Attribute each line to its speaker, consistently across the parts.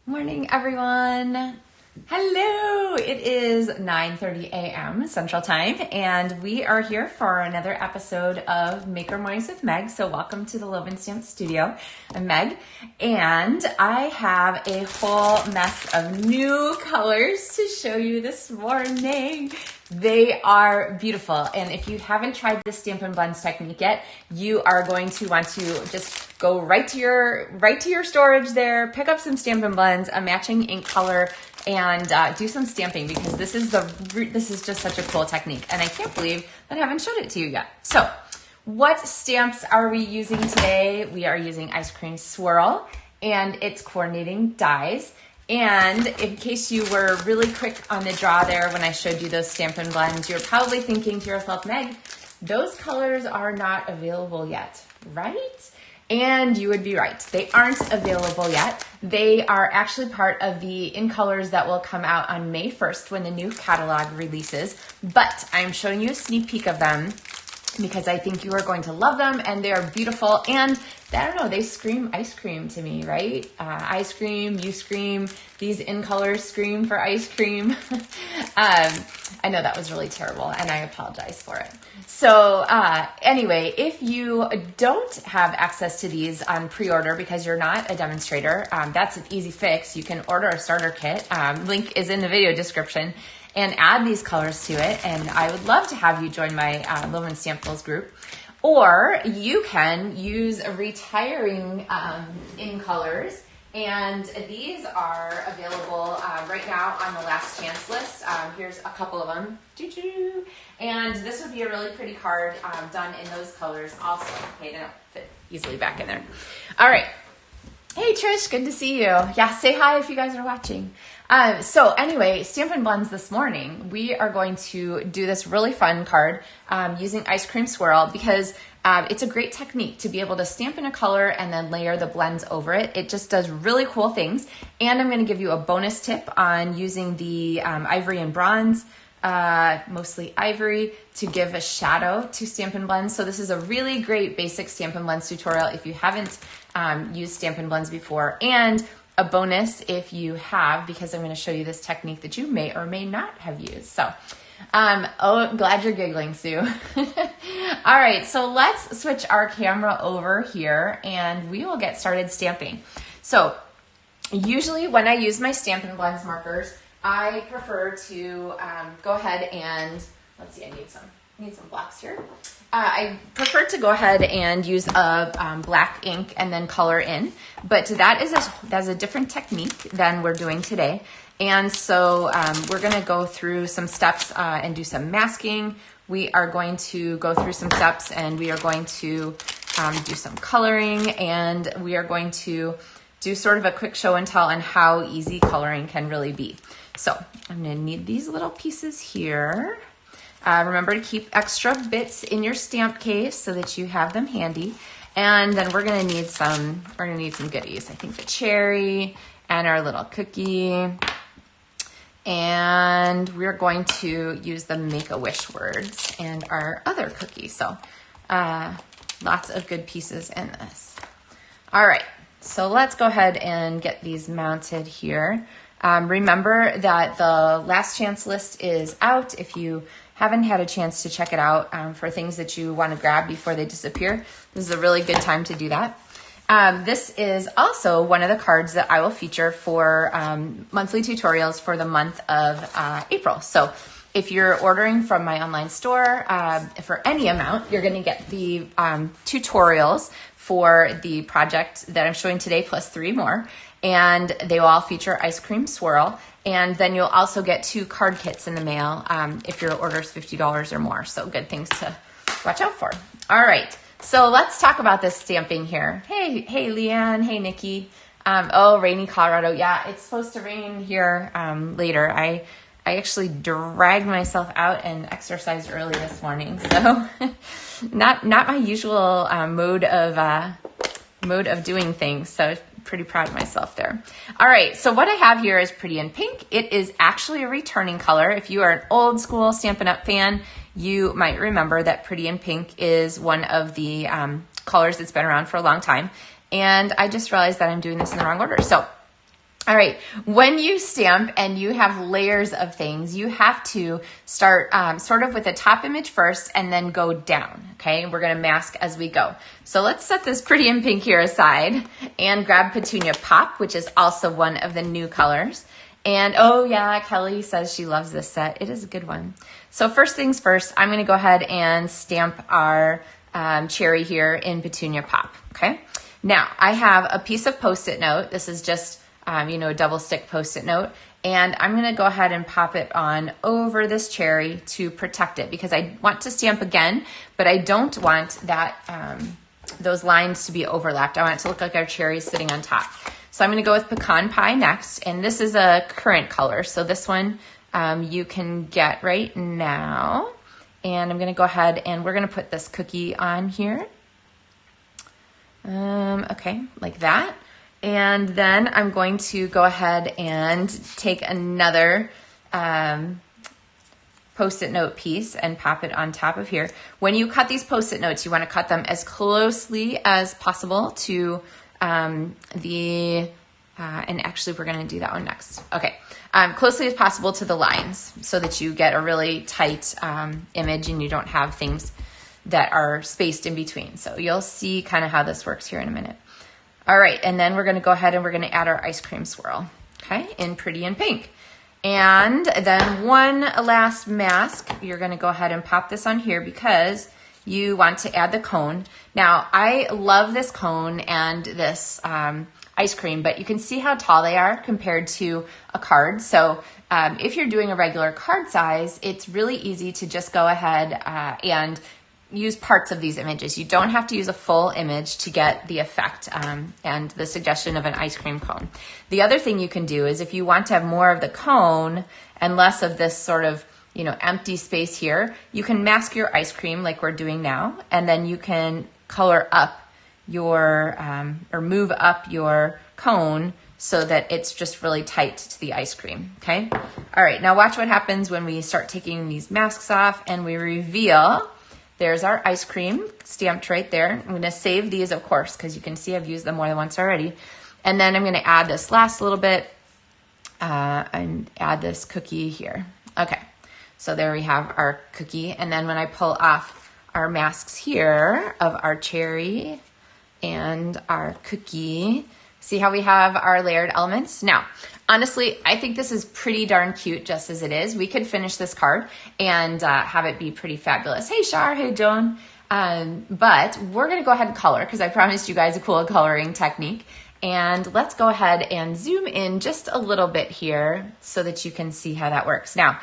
Speaker 1: Morning, everyone. Hello. It is 9:30 a.m. Central Time, and we are here for another episode of Maker Mornings with Meg. So welcome to the LovenStamps studio. I'm Meg, and I have a whole mess of new colors to show you this morning. They are beautiful, and if you haven't tried the Stampin Blends technique yet, you are going to want to just go right to your storage there, pick up some Stampin Blends, a matching ink color, and do some stamping, because this is just such a cool technique, and I can't believe that I haven't showed it to you yet. So, what stamps are we using today? We are using Ice Cream Swirl and its coordinating dies. And in case you were really quick on the draw there when I showed you those Stampin' Blends, you're probably thinking to yourself, Meg, those colors are not available yet, right? And you would be right. They aren't available yet. They are actually part of the in colors that will come out on May 1st when the new catalog releases. But I'm showing you a sneak peek of them because I think you are going to love them, and they are beautiful, and I don't know, they scream ice cream to me, right? Ice cream, you scream, these in colors scream for ice cream. I know that was really terrible, and I apologize for it. So anyway, if you don't have access to these on pre-order because you're not a demonstrator, that's an easy fix. You can order a starter kit. Link is in the video description, and add these colors to it. And I would love to have you join my LovenStampuls group. Or you can use retiring in colors. And these are available right now on the last chance list. Here's a couple of them. And this would be a really pretty card done in those colors also. Okay, they don't fit easily back in there. All right. Hey Trish, good to see you. Yeah, say hi if you guys are watching. So anyway, Stampin' Blends this morning, we are going to do this really fun card using Ice Cream Swirl, because it's a great technique to be able to stamp in a color and then layer the blends over it. It just does really cool things. And I'm going to give you a bonus tip on using the ivory and bronze, mostly ivory, to give a shadow to Stampin' Blends. So this is a really great basic Stampin' Blends tutorial if you haven't used Stampin' Blends before, and a bonus if you have, because I'm going to show you this technique that you may or may not have used. So, oh, glad you're giggling, Sue. All right, so let's switch our camera over here and we will get started stamping. So usually when I use my Stampin' Blends markers, I prefer to go ahead and, let's see, I need some blocks here. I prefer to go ahead and use a black ink and then color in, but that's a different technique than we're doing today. And so we're going to go through some steps and do some masking. We are going to go through some steps, and we are going to do some coloring, and we are going to do sort of a quick show and tell on how easy coloring can really be. So I'm going to need these little pieces here. Remember to keep extra bits in your stamp case so that you have them handy. And then we're gonna need some goodies. I think the cherry and our little cookie. And we're going to use the Make-A-Wish words and our other cookie. So lots of good pieces in this. All right, so let's go ahead and get these mounted here. Remember that the last chance list is out. If you haven't had a chance to check it out for things that you want to grab before they disappear, this is a really good time to do that. This is also one of the cards that I will feature for monthly tutorials for the month of April. So if you're ordering from my online store for any amount, you're going to get the tutorials for the project that I'm showing today, plus 3 more. And they will all feature Ice Cream Swirl. And then you'll also get 2 card kits in the mail if your order is $50 or more. So good things to watch out for. All right, so let's talk about this stamping here. Hey, Leanne. Hey, Nikki. Oh, rainy Colorado. Yeah, it's supposed to rain here later. I actually dragged myself out and exercised early this morning. So not my usual mode of doing things. So pretty proud of myself there. All right, so what I have here is Pretty in Pink. It is actually a returning color. If you are an old school Stampin' Up fan, you might remember that Pretty in Pink is one of the colors that's been around for a long time. And I just realized that I'm doing this in the wrong order. So All right, when you stamp and you have layers of things, you have to start sort of with the top image first and then go down, okay? We're gonna mask as we go. So let's set this Pretty in Pink here aside and grab Petunia Pop, which is also one of the new colors. And oh yeah, Kelly says she loves this set. It is a good one. So first things first, I'm gonna go ahead and stamp our cherry here in Petunia Pop, okay? Now, I have a piece of Post-it note. This is just a double stick Post-it note. And I'm gonna go ahead and pop it on over this cherry to protect it because I want to stamp again, but I don't want that those lines to be overlapped. I want it to look like our cherry sitting on top. So I'm gonna go with Pecan Pie next, and this is a current color. So this one you can get right now. And I'm gonna go ahead and we're gonna put this cookie on here. Okay, like that. And then I'm going to go ahead and take another Post-it note piece and pop it on top of here. When you cut these Post-it notes, you want to cut them as closely as possible to and actually we're going to do that one next. Okay, closely as possible to the lines so that you get a really tight image and you don't have things that are spaced in between. So you'll see kind of how this works here in a minute. All right, and then we're gonna go ahead and we're gonna add our ice cream swirl, okay, in Pretty in Pink. And then one last mask, you're gonna go ahead and pop this on here because you want to add the cone. Now, I love this cone and this ice cream, but you can see how tall they are compared to a card. So if you're doing a regular card size, it's really easy to just go ahead and use parts of these images. You don't have to use a full image to get the effect and the suggestion of an ice cream cone. The other thing you can do is if you want to have more of the cone and less of this sort of empty space here, you can mask your ice cream like we're doing now, and then you can color up your or move up your cone so that it's just really tight to the ice cream, okay? All right, now watch what happens when we start taking these masks off and we reveal. There's our ice cream stamped right there. I'm gonna save these, of course, because you can see I've used them more than once already. And then I'm gonna add this last little bit and add this cookie here. Okay, so there we have our cookie. And then when I pull off our masks here of our cherry and our cookie, see how we have our layered elements? Now, honestly, I think this is pretty darn cute just as it is. We could finish this card and have it be pretty fabulous. Hey, Shar. Hey, Joan. But we're going to go ahead and color because I promised you guys a cool coloring technique. And let's go ahead and zoom in just a little bit here so that you can see how that works. Now,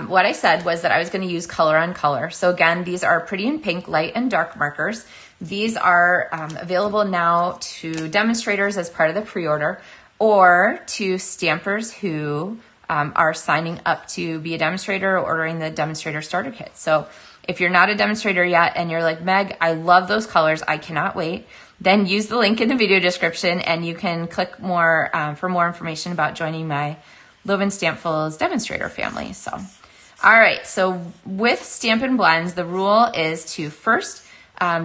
Speaker 1: what I said was that I was going to use color on color. So again, these are Pretty in Pink light and dark markers. These are available now to demonstrators as part of the pre-order or to stampers who are signing up to be a demonstrator or ordering the demonstrator starter kit. So if you're not a demonstrator yet and you're like, Meg, I love those colors, I cannot wait, then use the link in the video description and you can click more for more information about joining my LovenStamPfuls demonstrator family. So, all right, so with Stampin Blends, the rule is to first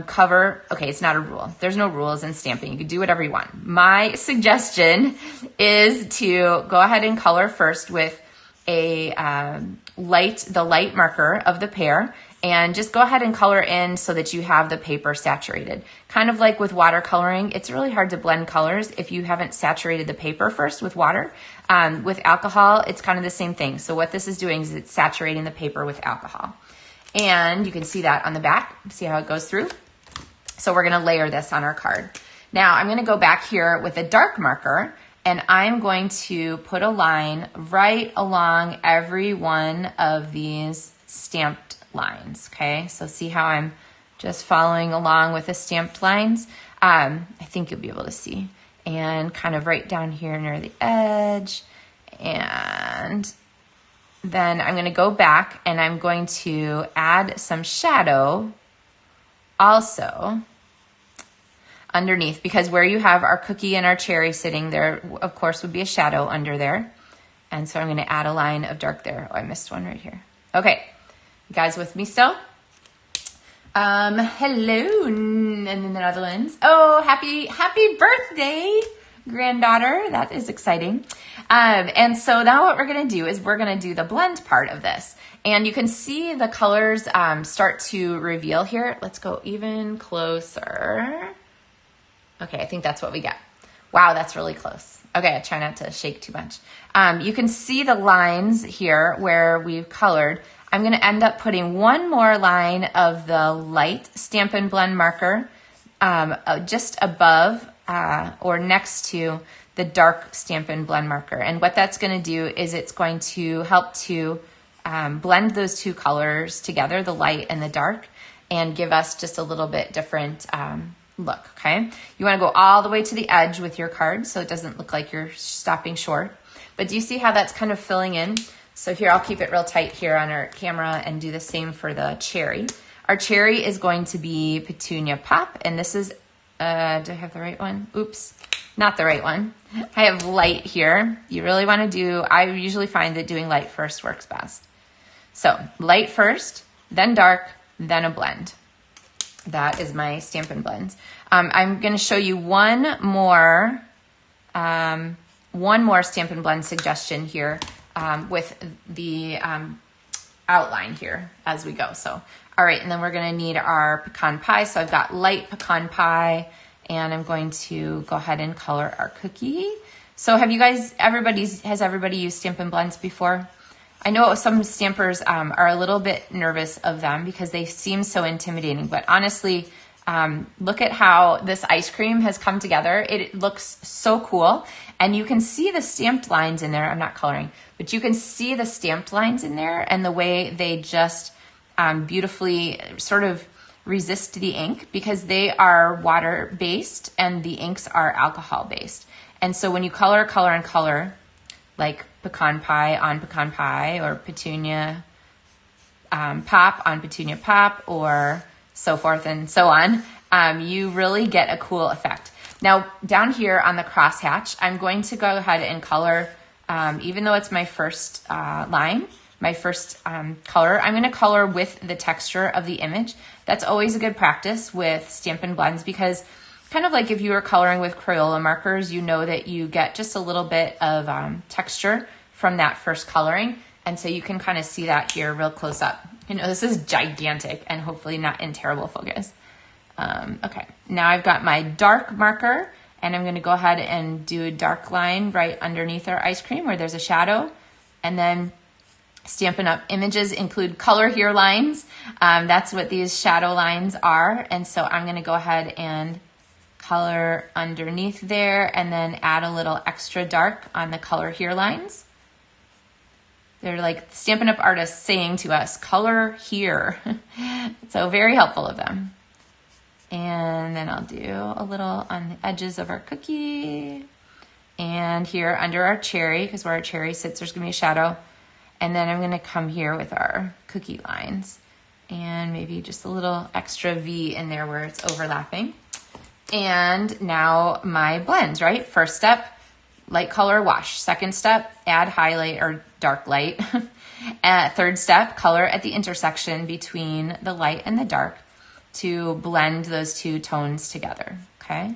Speaker 1: cover, okay, it's not a rule. There's no rules in stamping. You can do whatever you want. My suggestion is to go ahead and color first with a the light marker of the pair, and just go ahead and color in so that you have the paper saturated. Kind of like with watercoloring, it's really hard to blend colors if you haven't saturated the paper first with water. With alcohol, it's kind of the same thing. So what this is doing is it's saturating the paper with alcohol. And you can see that on the back, see how it goes through. So we're gonna layer this on our card. Now I'm gonna go back here with a dark marker and I'm going to put a line right along every one of these stamped lines, okay? So see how I'm just following along with the stamped lines? I think you'll be able to see. And kind of right down here near the edge. And then I'm gonna go back and I'm going to add some shadow also underneath, because where you have our cookie and our cherry sitting there, of course, would be a shadow under there. And so I'm gonna add a line of dark there. Oh, I missed one right here. Okay, you guys with me still? Hello in the Netherlands. Oh, happy birthday, granddaughter. That is exciting. And so now what we're gonna do is we're gonna do the blend part of this. And you can see the colors start to reveal here. Let's go even closer. Okay, I think that's what we get. Wow, that's really close. Okay, I try not to shake too much. You can see the lines here where we've colored. I'm gonna end up putting one more line of the light Stampin' Blend marker just above or next to the dark Stampin' Blend marker. And what that's gonna do is it's going to help to blend those two colors together, the light and the dark, and give us just a little bit different look, okay? You wanna go all the way to the edge with your card so it doesn't look like you're stopping short. But do you see how that's kind of filling in? So here, I'll keep it real tight here on our camera and do the same for the cherry. Our cherry is going to be Petunia Pop, and this is, do I have the right one? Oops, not the right one. I have light here. You really wanna do, I usually find that doing light first works best. So light first, then dark, then a blend. That is my Stampin' Blends. I'm gonna show you one more Stampin' Blend suggestion here with the outline here as we go. So, all right, and then we're gonna need our pecan pie. So I've got light pecan pie, and I'm going to go ahead and color our cookie. So have you guys, has everybody used Stampin' Blends before? I know some stampers are a little bit nervous of them because they seem so intimidating, but honestly, look at how this ice cream has come together. It looks so cool, and you can see the stamped lines in there. I'm not coloring, but you can see the stamped lines in there and the way they just beautifully sort of resist the ink because they are water-based and the inks are alcohol-based. And so when you color, like pecan pie or petunia pop on petunia pop or so forth and so on, you really get a cool effect. Now down here on the crosshatch, I'm going to go ahead and color, even though it's my first line, my first color, I'm gonna color with the texture of the image. That's always a good practice with Stampin' Blends because kind of like if you were coloring with Crayola markers, you know that you get just a little bit of texture from that first coloring. And so you can kind of see that here real close up. You know, this is gigantic and hopefully not in terrible focus. Okay, now I've got my dark marker and I'm gonna go ahead and do a dark line right underneath our ice cream where there's a shadow. And then Stampin' Up! Images include color here lines. That's what these shadow lines are. And so I'm gonna go ahead and color underneath there and then add a little extra dark on the color here lines. They're like Stampin' Up! Artists saying to us, color here. So very helpful of them. And then I'll do a little on the edges of our cookie. And here under our cherry, because where our cherry sits, there's gonna be a shadow. And then I'm gonna come here with our cookie lines and maybe just a little extra V in there where it's overlapping. And now my blends, right? First step, light color wash. Second step, add highlight or dark light. Third step, color at the intersection between the light and the dark to blend those two tones together, okay?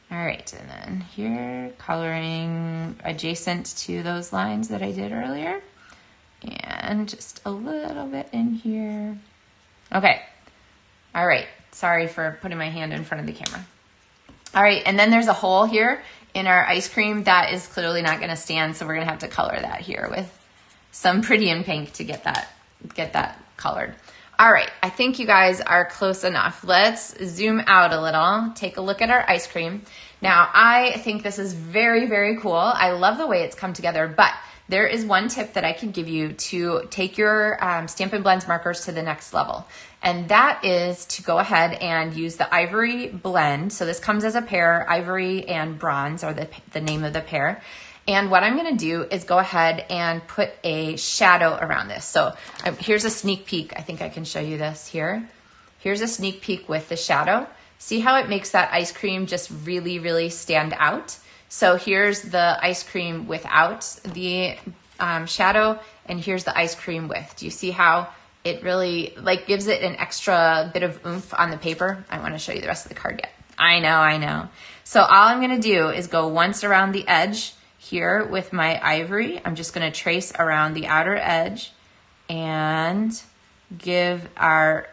Speaker 1: All right, and then here, coloring adjacent to those lines that I did earlier. And just a little bit in here. Okay, all right. Sorry for putting my hand in front of the camera. All right, and then there's a hole here in our ice cream that is clearly not gonna stand, so we're gonna have to color that here with some pretty in pink to get that colored. All right, I think you guys are close enough. Let's zoom out a little, take a look at our ice cream. Now, I think this is very, very cool. I love the way it's come together, but there is one tip that I can give you to take your Stampin' Blends markers to the next level. And that is to go ahead and use the Ivory blend. So this comes as a pair, Ivory and Bronze are the name of the pair. And what I'm gonna do is go ahead and put a shadow around this. So here's a sneak peek. I think I can show you this here. Here's a sneak peek with the shadow. See how it makes that ice cream just really, really stand out? So here's the ice cream without the shadow, and here's the ice cream with. Do you see how it really like gives it an extra bit of oomph on the paper? I want to show you the rest of the card yet. I know, I know. So all I'm gonna do is go once around the edge here with my ivory. I'm just gonna trace around the outer edge and give our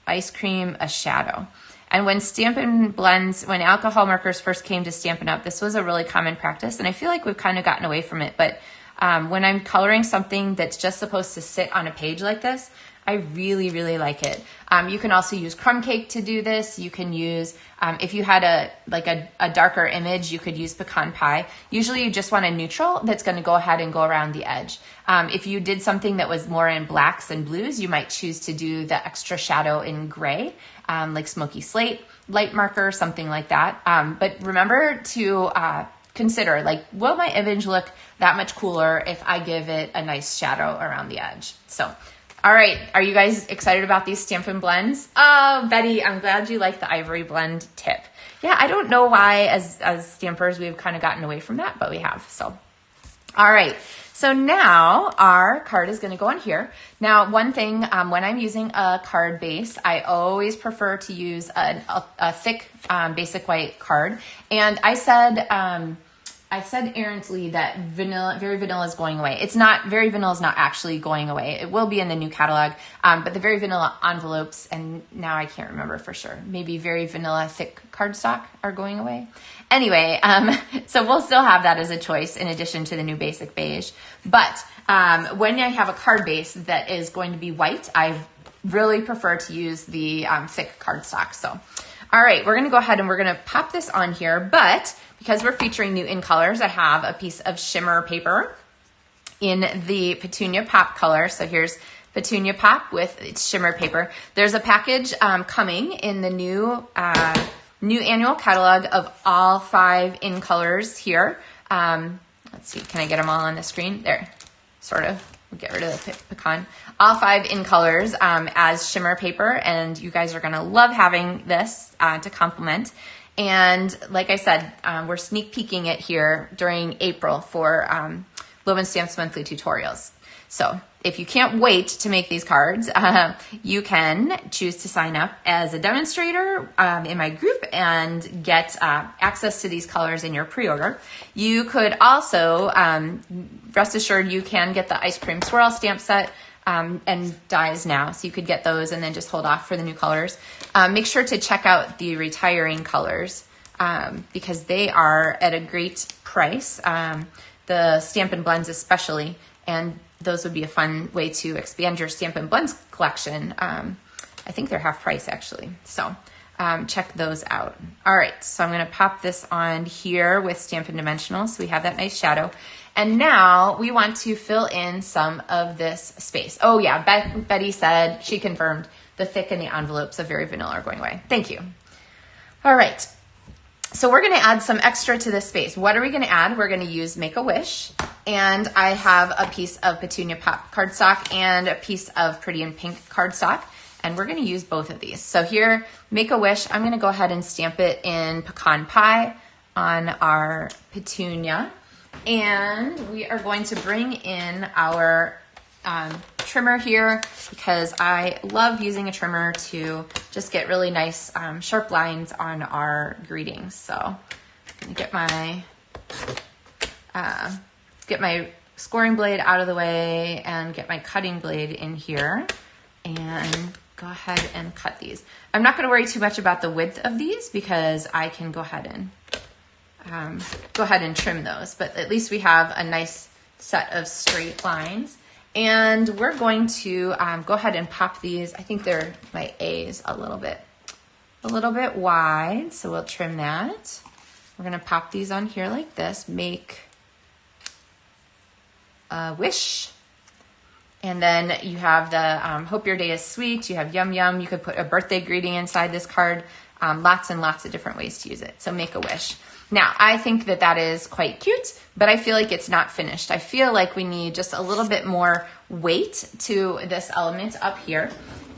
Speaker 1: ice cream a shadow. And when Stampin' Blends, when alcohol markers first came to Stampin' Up, this was a really common practice, and I feel like we've kind of gotten away from it, but when I'm coloring something that's just supposed to sit on a page like this, I really, really like it. You can also use crumb cake to do this. You can use, if you had a darker image, you could use pecan pie. Usually you just want a neutral that's gonna go ahead and go around the edge. If you did something that was more in blacks and blues, you might choose to do the extra shadow in gray, like smoky slate, light marker, something like that. But remember to consider, like, will my image look that much cooler if I give it a nice shadow around the edge? So, all right, are you guys excited about these Stampin' Blends? Oh, Betty, I'm glad you like the ivory blend tip. Yeah, I don't know why as stampers we've kind of gotten away from that, but we have, so. All right, so now our card is gonna go on here. Now, one thing, when I'm using a card base, I always prefer to use a thick basic white card. And I said errantly that Very Vanilla is going away. It's not, Very Vanilla is not actually going away. It will be in the new catalog, but the Very Vanilla envelopes, and now I can't remember for sure, maybe Very Vanilla thick cardstock are going away. Anyway, so we'll still have that as a choice in addition to the new basic beige. But when I have a card base that is going to be white, I really prefer to use the thick cardstock. So, all right, we're gonna go ahead and we're gonna pop this on here, but because we're featuring new in colors, I have a piece of shimmer paper in the Petunia Pop color. So here's Petunia Pop with its shimmer paper. There's a package coming in the new annual catalog of all 5 in colors here. Let's see, can I get them all on the screen? There, sort of. We'll get rid of the pecan. All 5 in colors as shimmer paper, and you guys are gonna love having this to complement. And like I said, we're sneak peeking it here during April for LovenStamps Monthly Tutorials. So if you can't wait to make these cards, you can choose to sign up as a demonstrator in my group and get access to these colors in your pre-order. You could also, rest assured, you can get the Ice Cream Swirl stamp set and dies now. So you could get those and then just hold off for the new colors. Make sure to check out the retiring colors because they are at a great price. The Stampin' Blends especially, and those would be a fun way to expand your Stampin' Blends collection. I think they're half price actually. So check those out. All right, so I'm gonna pop this on here with Stampin' Dimensional so we have that nice shadow. And now we want to fill in some of this space. Oh yeah, Betty said, she confirmed, the thick and the envelopes of Very Vanilla are going away. Thank you. All right, so we're gonna add some extra to this space. What are we gonna add? We're gonna use Make-A-Wish, and I have a piece of Petunia Pop cardstock and a piece of Pretty in Pink cardstock, and we're gonna use both of these. So here, Make-A-Wish, I'm gonna go ahead and stamp it in Pecan Pie on our Petunia. And we are going to bring in our trimmer here because I love using a trimmer to just get really nice sharp lines on our greetings. So I'm gonna get my scoring blade out of the way and get my cutting blade in here and go ahead and cut these. I'm not gonna worry too much about the width of these because I can go ahead and trim those, but at least we have a nice set of straight lines. And we're going to go ahead and pop these. I think they're my A's a little bit wide, so we'll trim that. We're gonna pop these on here like this, make a wish. And then you have the hope your day is sweet, you have yum yum, you could put a birthday greeting inside this card, lots and lots of different ways to use it, so make a wish. Now, I think that that is quite cute, but I feel like it's not finished. I feel like we need just a little bit more weight to this element up here.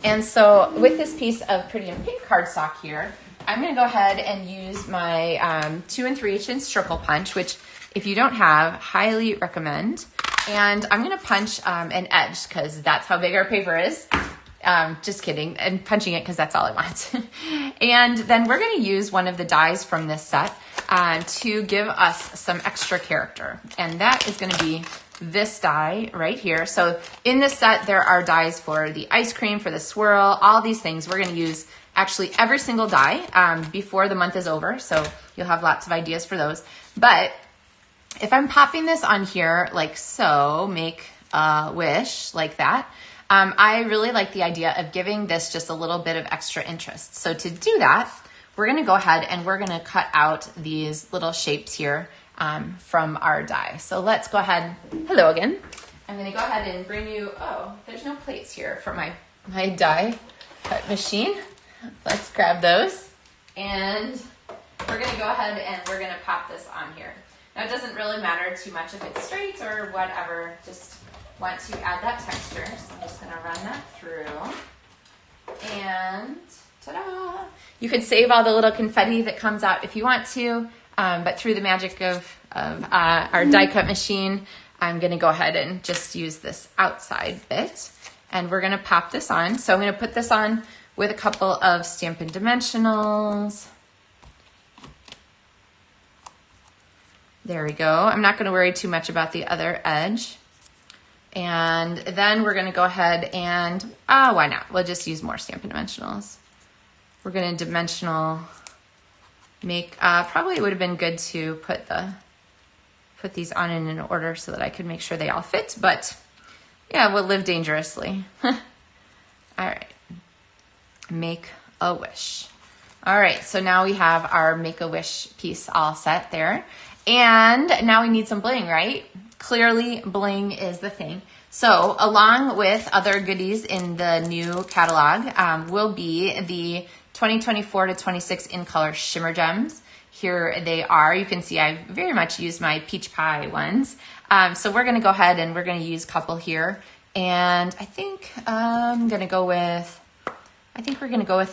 Speaker 1: And so with this piece of Pretty in Pink cardstock here, I'm gonna go ahead and use my 2 3/8" circle punch, which if you don't have, highly recommend. And I'm gonna punch an edge because that's how big our paper is. Just kidding, and punching it because that's all I want. And then we're going to use one of the dies from this set to give us some extra character. And that is going to be this die right here. So in this set, there are dies for the ice cream, for the swirl, all these things. We're going to use actually every single die before the month is over. So you'll have lots of ideas for those. But if I'm popping this on here like so, make a wish like that, I really like the idea of giving this just a little bit of extra interest. So to do that, we're going to go ahead and we're going to cut out these little shapes here from our die. So let's go ahead. Hello again. I'm going to go ahead and bring you, oh, there's no plates here for my die cut machine. Let's grab those. And we're going to go ahead and we're going to pop this on here. Now it doesn't really matter too much if it's straight or whatever, just want to add that texture, so I'm just going to run that through, and ta-da! You could save all the little confetti that comes out if you want to, but through the magic of our die cut machine, I'm going to go ahead and just use this outside bit, and we're going to pop this on. So I'm going to put this on with a couple of Stampin' Dimensionals. There we go. I'm not going to worry too much about the other edge. And then we're going to go ahead and, why not? We'll just use more Stampin' Dimensionals. We're going to dimensional make, probably it would have been good to put these on in an order so that I could make sure they all fit, but yeah, we'll live dangerously. All right. Make a wish. All right, so now we have our make a wish piece all set there. And now we need some bling, right? Clearly, bling is the thing. So along with other goodies in the new catalog will be the 2024 to 26 in color shimmer gems. Here they are. You can see I very much used my peach pie ones. So we're going to go ahead and we're going to use a couple here. And I think we're going to go with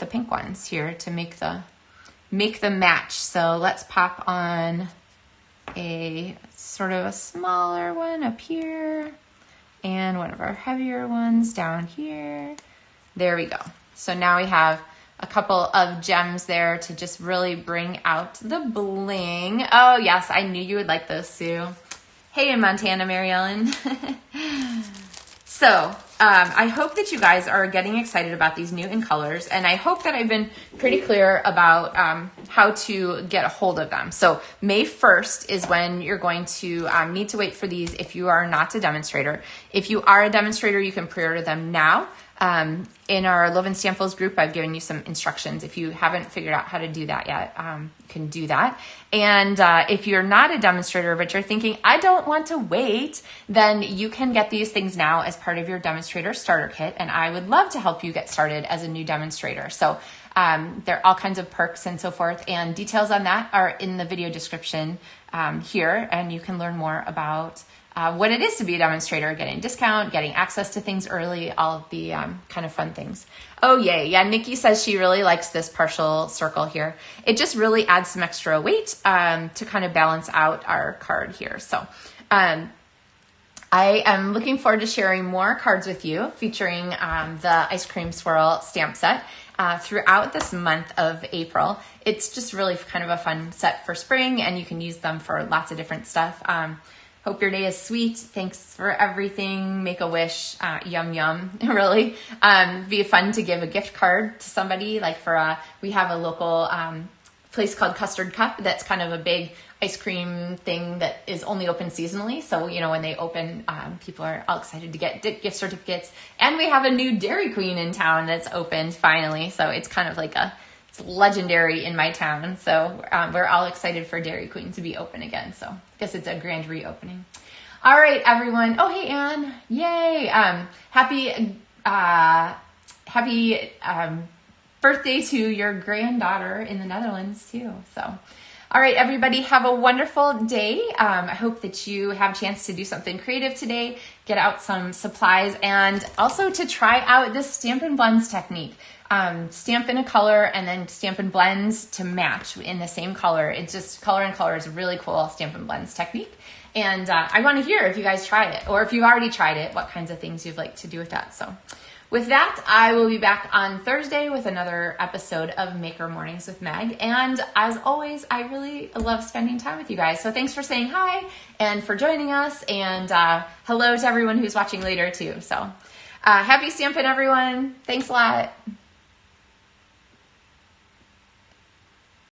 Speaker 1: the pink ones here to make the match. So let's pop on a sort of a smaller one up here and one of our heavier ones down here. There we go. So now we have a couple of gems there to just really bring out the bling. Oh yes, I knew you would like those, Sue. Hey in Montana, Mary Ellen. So I hope that you guys are getting excited about these new in colors, and I hope that I've been pretty clear about how to get a hold of them. So May 1st is when you're going to need to wait for these if you are not a demonstrator. If you are a demonstrator, you can pre-order them now. In our LovenStamfuls group, I've given you some instructions. If you haven't figured out how to do that yet, you can do that. And if you're not a demonstrator, but you're thinking, I don't want to wait, then you can get these things now as part of your demonstrator starter kit. And I would love to help you get started as a new demonstrator. So there are all kinds of perks and so forth. And details on that are in the video description here. And you can learn more about what it is to be a demonstrator, getting a discount, getting access to things early, all of the kind of fun things. Oh, yay. Yeah, Nikki says she really likes this partial circle here. It just really adds some extra weight to kind of balance out our card here. So I am looking forward to sharing more cards with you featuring the Ice Cream Swirl stamp set throughout this month of April. It's just really kind of a fun set for spring, and you can use them for lots of different stuff. Hope your day is sweet. Thanks for everything. Make a wish. Yum, yum. Really. Be fun to give a gift card to somebody. Like we have a local place called Custard Cup that's kind of a big ice cream thing that is only open seasonally. So, you know, when they open, people are all excited to get gift certificates. And we have a new Dairy Queen in town that's opened finally. So it's kind of like it's legendary in my town. So we're all excited for Dairy Queen to be open again. So I guess it's a grand reopening. All right, everyone. Oh, hey, Anne. Yay. Happy birthday to your granddaughter in the Netherlands too. So, all right, everybody, have a wonderful day. I hope that you have a chance to do something creative today, get out some supplies, and also to try out this Stampin' Blends technique. Stamp in a color and then Stampin' Blends to match in the same color. It's just color and color is a really cool Stampin' Blends technique. And I want to hear if you guys try it, or if you've already tried it, what kinds of things you'd like to do with that. So with that, I will be back on Thursday with another episode of Maker Mornings with Meg. And as always, I really love spending time with you guys. So thanks for saying hi and for joining us. And hello to everyone who's watching later too. So happy stamping, everyone. Thanks a lot.